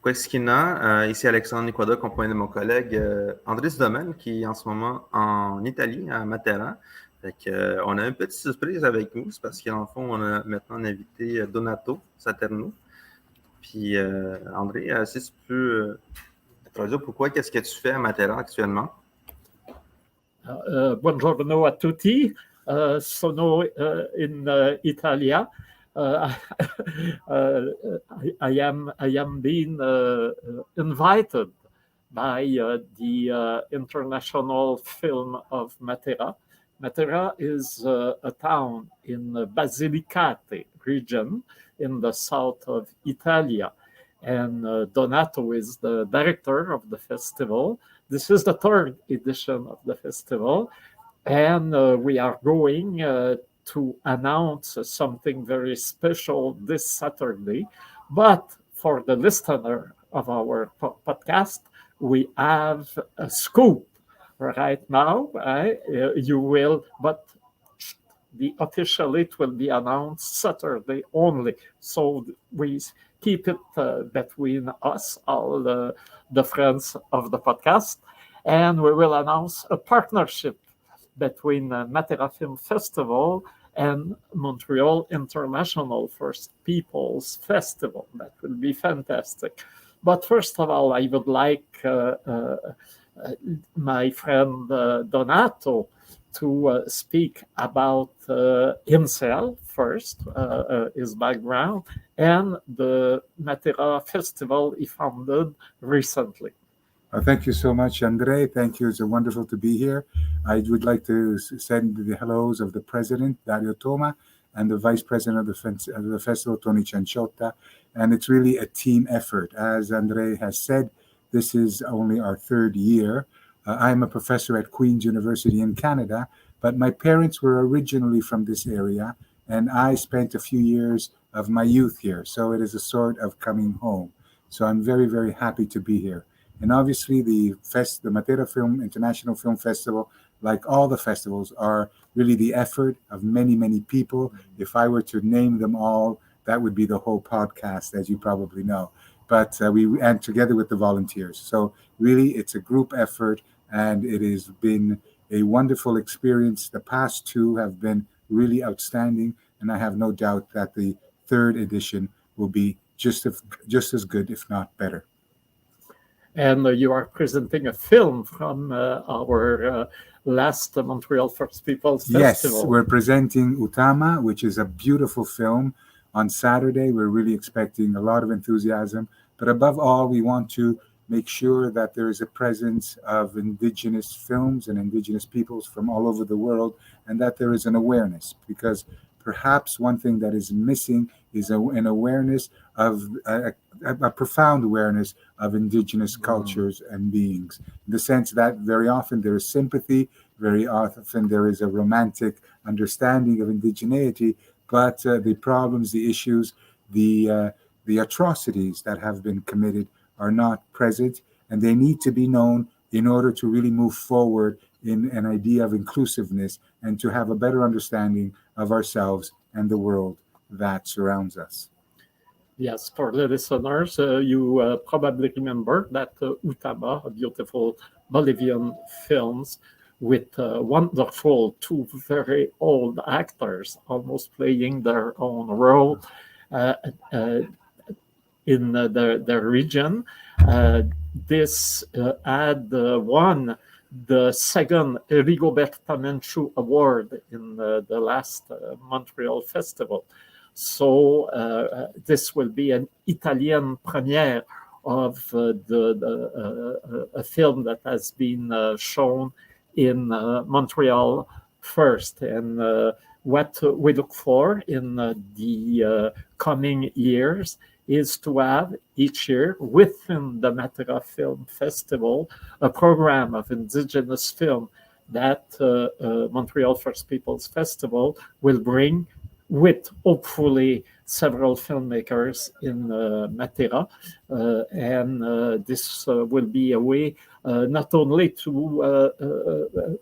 Queskina, ici Alexandre Nequado, accompagné de mon collègue André Dudemaine, qui est en ce moment en Italie, à Matera. Fait que, on a une petite surprise avec nous, c'est parce qu'en fond, on a maintenant un invité Donato Santeramo. Puis André, si tu peux te dire pourquoi, qu'est-ce que tu fais à Matera actuellement? Buongiorno a tutti, sono in Italia. I am being invited by the International Film of Matera. Matera is a town in the Basilicate region in the south of Italia. And Donato is the director of the festival. This is the third edition of the festival. And we are going to announce something very special this Saturday. But for the listener of our podcast, we have a scoop right now. You will, but officially it will be announced Saturday only. So we keep it between us, all the friends of the podcast, and we will announce a partnership between Matera Film Festival and Montreal International First Peoples Festival. That will be fantastic. But first of all, I would like my friend Donato to speak about himself first, his background, and the Matera Festival he founded recently. Thank you so much, André. Thank you. It's wonderful to be here. I would like to send the hellos of the president, Dario Toma, and the vice president of the festival, Tony Cianciotta. And it's really a team effort. As André has said, this is only our third year. I'm a professor at Queen's University in Canada, but my parents were originally from this area, and I spent a few years of my youth here. So it is a sort of coming home. So I'm very, very happy to be here. And obviously the Matera International Film Festival, like all the festivals, are really the effort of many, many people. If I were to name them all, that would be the whole podcast, as you probably know. But and together with the volunteers. So really, it's a group effort, and it has been a wonderful experience. The past two have been really outstanding, and I have no doubt that the third edition will be just as good, if not better. And you are presenting a film from our last Montreal First Peoples Festival. Yes, we're presenting Utama, which is a beautiful film. On Saturday, we're really expecting a lot of enthusiasm. But above all, we want to make sure that there is a presence of indigenous films and indigenous peoples from all over the world, and that there is an awareness. Because perhaps one thing that is missing is an awareness of a profound awareness of indigenous cultures and beings. In the sense that very often there is sympathy, very often there is a romantic understanding of indigeneity, but the problems, the issues, the atrocities that have been committed are not present, and they need to be known in order to really move forward in an idea of inclusiveness and to have a better understanding of ourselves and the world that surrounds us. Yes, for the listeners, you probably remember that Utama, a beautiful Bolivian films with wonderful two very old actors almost playing their own role in the region. This had won the second Rigoberta Menchú Award in the last Montreal Festival. So this will be an Italian premiere of a film that has been shown in Montreal first. And what we look for in the coming years is to have each year within the Matera Film Festival a program of indigenous film that Montreal First Peoples Festival will bring with hopefully several filmmakers in Matera. And this will be a way not only to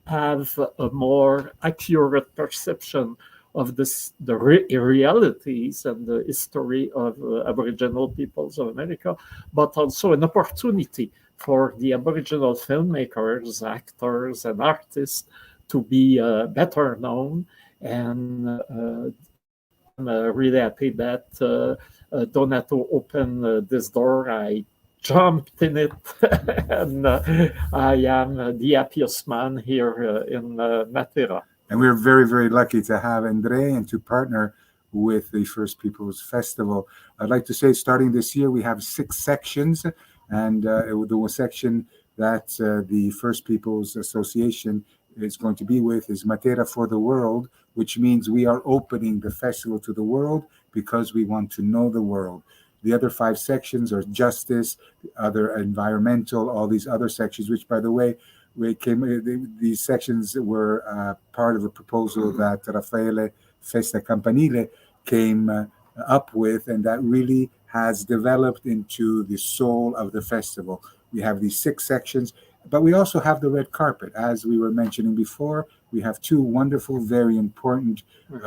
have a more accurate perception of the realities and the history of Aboriginal peoples of America, but also an opportunity for the Aboriginal filmmakers, actors, and artists to be better known. And I'm really happy that Donato opened this door. I jumped in it, and I am the happiest man here in Matera. And we're very, very lucky to have André and to partner with the First Peoples Festival. I'd like to say, starting this year, we have 6 sections, and the section that the First Peoples Association is going to be with is Matera for the World, which means we are opening the festival to the world because we want to know the world. The other 5 sections are justice, other environmental, all these other sections, which, by the way, these sections were part of a proposal that Raffaele Festa Campanile came up with, and that really has developed into the soul of the festival. We have these 6 sections, but we also have the red carpet. As we were mentioning before, we have 2 wonderful, very important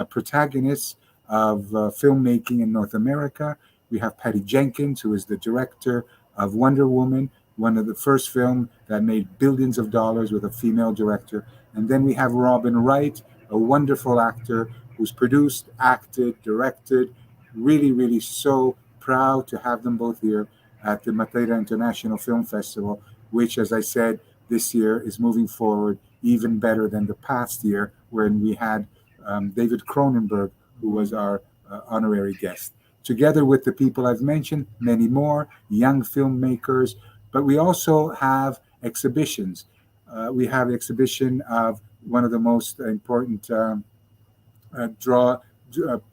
protagonists of filmmaking in North America. We have Patty Jenkins, who is the director of Wonder Woman, one of the first film that made billions of dollars with a female director. And then we have Robin Wright, a wonderful actor who's produced, acted, directed. Really, really so proud to have them both here at the Matera International Film Festival, which, as I said, this year is moving forward even better than the past year, when we had David Cronenberg, who was our honorary guest. Together with the people I've mentioned, many more, young filmmakers, but we also have exhibitions. We have exhibition of one of the most important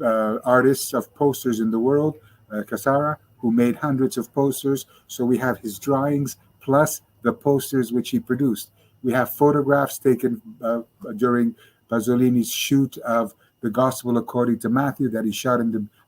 artists of posters in the world, Casara, who made hundreds of posters. So we have his drawings plus the posters which he produced. We have photographs taken during Pasolini's shoot of The Gospel According to Matthew that he shot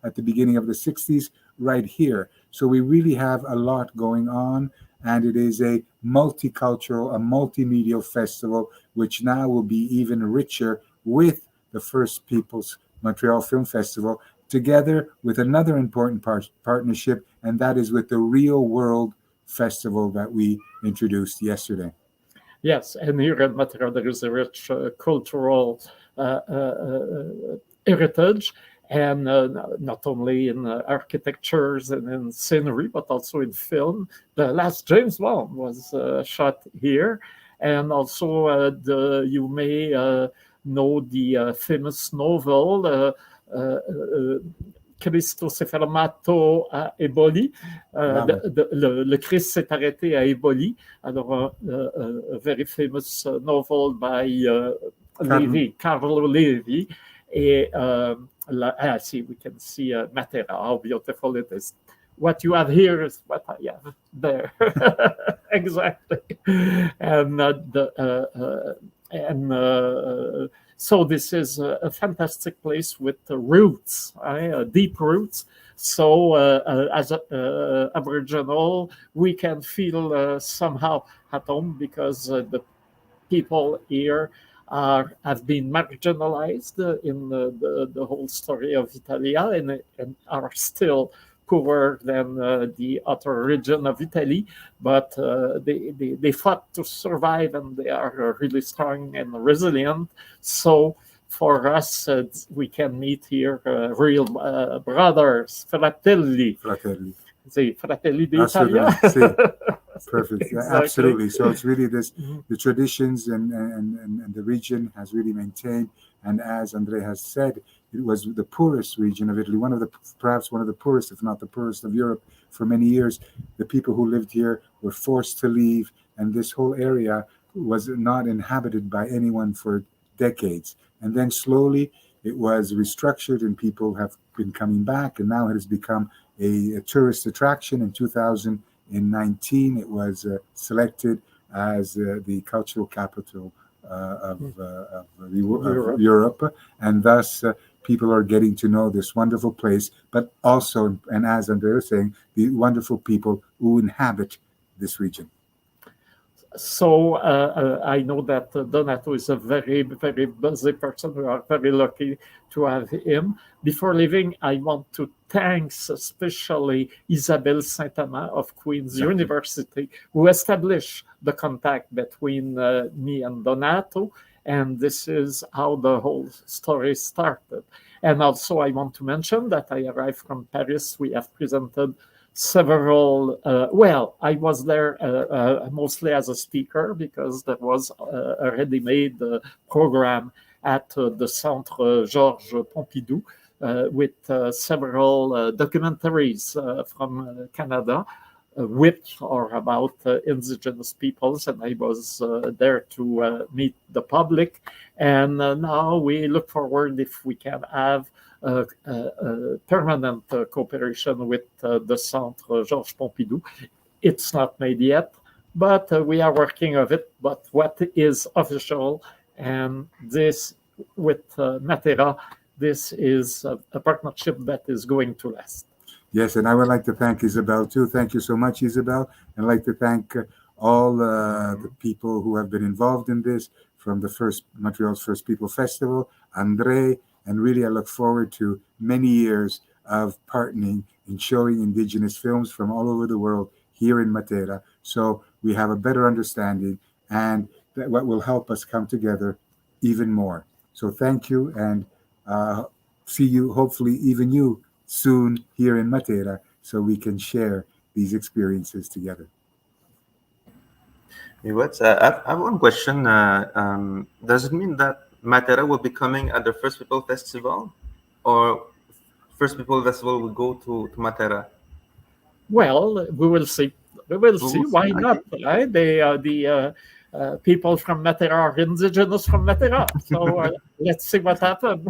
at the beginning of the 60s right here. So we really have a lot going on, and it is a multicultural, a multimedia festival, which now will be even richer with the First Peoples Montreal Film Festival, together with another important partnership, and that is with the Real World Festival that we introduced yesterday. Yes, and here in Matera there is a rich cultural heritage, and not only in architectures and in scenery, but also in film. The last James Bond was shot here, and also you may know the famous novel Cristo s'est fermato a Eboli. Le Christ s'est arrêté à Eboli. Alors, a very famous novel by Carlo Levi. Et see, we can see Matera, how beautiful it is. What you have here is what I have there. Exactly. And so this is a fantastic place with roots, deep roots. So as Aboriginal, we can feel somehow at home, because the people here have been marginalized in the whole story of Italia, and are still poorer than the other region of Italy, but they fought to survive, and they are really strong and resilient. So for us, we can meet here real brothers, fratelli. The fratelli d'Italia. Perfect. Exactly. Absolutely. So it's really this, the traditions and the region has really maintained. And as André has said, it was the poorest region of Italy, perhaps one of the poorest, if not the poorest of Europe for many years. The people who lived here were forced to leave, and this whole area was not inhabited by anyone for decades. And then slowly it was restructured, and people have been coming back, and now it has become a tourist attraction. In 2019, it was selected as the cultural capital of Europe, and thus people are getting to know this wonderful place, but also, and as André was saying, the wonderful people who inhabit this region. So I know that Donato is a very, very busy person. We are very lucky to have him. Before leaving, I want to thank especially Isabelle Saint-Amand of Queen's University, who established the contact between me and Donato. And this is how the whole story started. And also, I want to mention that I arrived from Paris. We have presented several, I was there mostly as a speaker because there was a ready-made program at the Centre Georges Pompidou with several documentaries from Canada, which are about indigenous peoples, and I was there to meet the public. And now we look forward if we can have permanent cooperation with the Centre Georges Pompidou. It's not made yet, but we are working on it. But what is official, and this with Matera, this is a partnership that is going to last. Yes, and I would like to thank Isabelle too. Thank you so much, Isabelle. And I'd like to thank all the people who have been involved in this, from the Montreal's First People Festival, André, and really I look forward to many years of partnering in showing Indigenous films from all over the world here in Matera. So we have a better understanding, and that what will help us come together even more. So thank you, and see you, hopefully even you, soon here in Matera, so we can share these experiences together. I have one question. Does it mean that Matera will be coming at the First People Festival, or First People Festival will go to Matera? Well, we will see. We will see. Why not? Right? The people from Matera are indigenous from Matera. So let's see what happens.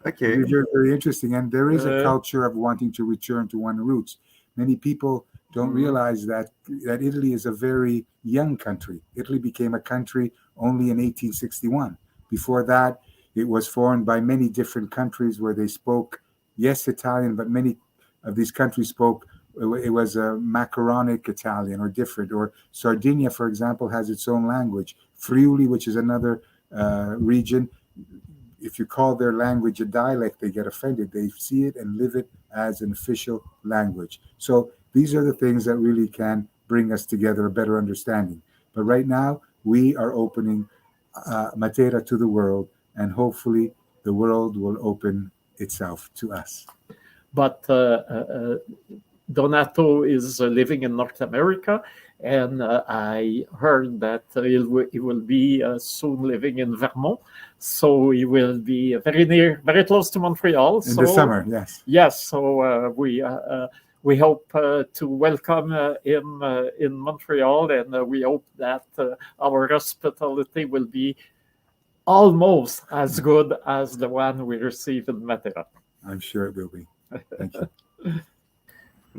Okay. Very, very interesting. And there is a culture of wanting to return to one's roots. Many people don't realize that Italy is a very young country. Italy became a country only in 1861. Before that, it was formed by many different countries where they spoke, yes, Italian, but many of these countries spoke, it was a macaronic Italian or different. Or Sardinia, for example, has its own language. Friuli, which is another region, if you call their language a dialect, they get offended. They see it and live it as an official language. So these are the things that really can bring us together, a better understanding. But right now, we are opening Matera to the world, and hopefully the world will open itself to us. But Donato is living in North America, and I heard that he will be soon living in Vermont. So he will be very close to Montreal. In the summer, yes. Yes, so we hope to welcome him in Montreal, and we hope that our hospitality will be almost as good as the one we received in Matera. I'm sure it will be. Thank you.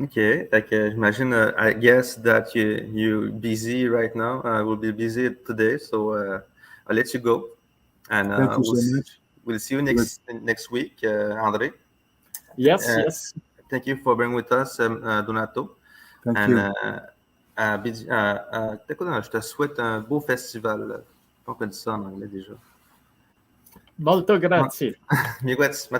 Okay, j'imagine, I guess that you're busy right now. We'll be busy today, so I'll let you go. And thank you so much. We'll see you next week, André. Yes, yes. Thank you for being with us, Donato. Thank you. Je te souhaite un beau festival. On peut dire ça en anglais déjà. Molto grazie. Miigwetz,